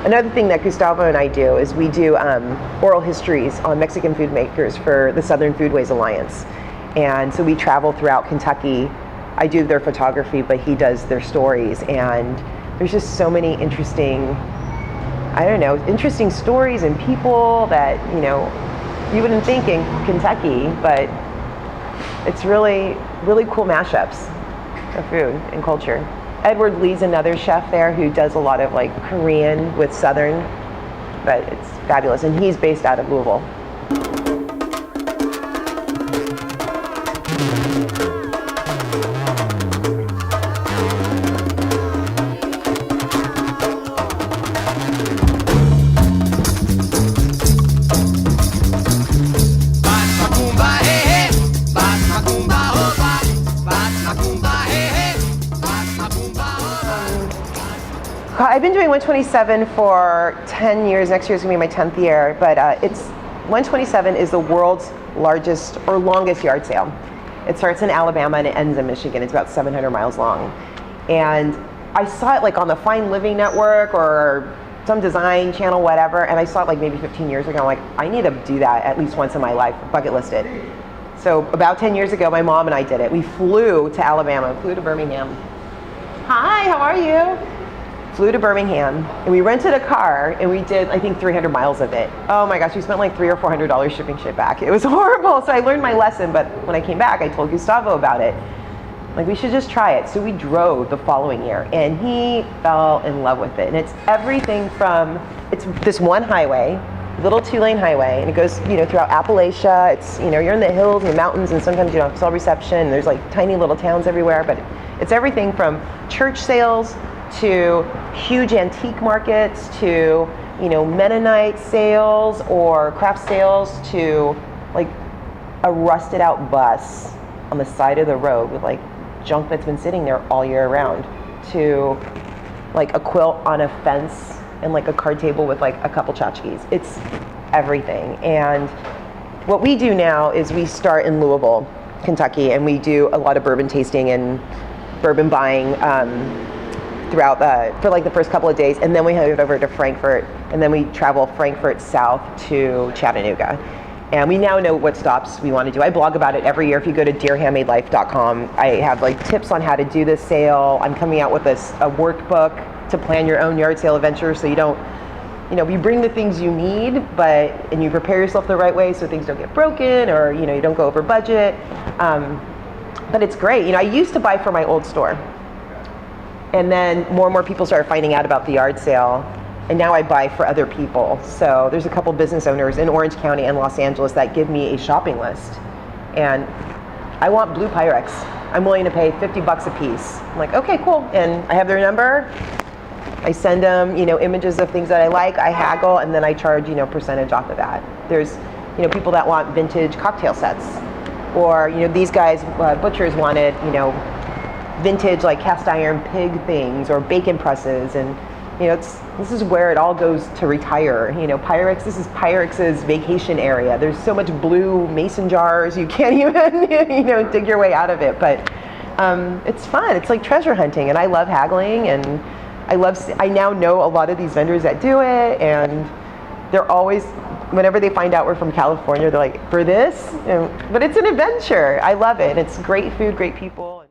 Another thing that Gustavo and I do is we do oral histories on Mexican food makers for the Southern Foodways Alliance. And so we travel throughout Kentucky. I do their photography, but he does their stories. And there's just so many interesting, interesting stories and people that, you wouldn't think in Kentucky, but it's really, really cool mashups of food and culture. Edward Lee's another chef there who does a lot of like Korean with Southern, but it's fabulous. And he's based out of Louisville. I've been doing 127 for 10 years. Next year is going to be my 10th year, but 127 is the world's largest or longest yard sale. It starts in Alabama and it ends in Michigan. It's about 700 miles long. And I saw it like on the Fine Living Network or some design channel, whatever, and I saw it like maybe 15 years ago. I'm like, I need to do that at least once in my life, bucket list it. So about 10 years ago, my mom and I did it. We flew to Alabama, flew to Birmingham. Hi, how are you? Flew to Birmingham, and we rented a car, and we did, I think, 300 miles of it. Oh my gosh, we spent like $300 or $400 shipping shit back. It was horrible, so I learned my lesson, but when I came back, I told Gustavo about it. Like, we should just try it. So we drove the following year, and he fell in love with it. And it's everything from, it's this one highway, little 2-lane highway, and it goes, throughout Appalachia. It's, you're in the hills and the mountains, and sometimes you don't have cell reception. There's like tiny little towns everywhere, but it's everything from church sales to huge antique markets, to Mennonite sales or craft sales, to like a rusted out bus on the side of the road with like junk that's been sitting there all year round, to like a quilt on a fence and like a card table with like a couple tchotchkes. It's everything. And what we do now is we start in Louisville, Kentucky, and we do a lot of bourbon tasting and bourbon buying throughout for like the first couple of days, and then we head over to Frankfort, and then we travel Frankfort south to Chattanooga. And we now know what stops we want to do. I blog about it every year. If you go to dearhandmadelife.com, I have like tips on how to do this sale. I'm coming out with a workbook to plan your own yard sale adventure, so you don't, you bring the things you need, and you prepare yourself the right way so things don't get broken, or you don't go over budget. But it's great. I used to buy for my old store. And then more and more people started finding out about the yard sale, and now I buy for other people. So there's a couple business owners in Orange County and Los Angeles that give me a shopping list. And I want blue Pyrex. I'm willing to pay $50 a piece. I'm like, okay, cool. And I have their number. I send them, images of things that I like. I haggle, and then I charge, percentage off of that. There's, people that want vintage cocktail sets, or these guys, butchers wanted, vintage like cast iron pig things or bacon presses, and this is where it all goes to retire. Pyrex, this is Pyrex's vacation area. There's so much blue mason jars you can't even dig your way out of it, but it's fun. It's like treasure hunting, and I love haggling, and I now know a lot of these vendors that do it, and they're always, whenever they find out we're from California, they're like, for this? But it's an adventure. I love it. It's great food, great people.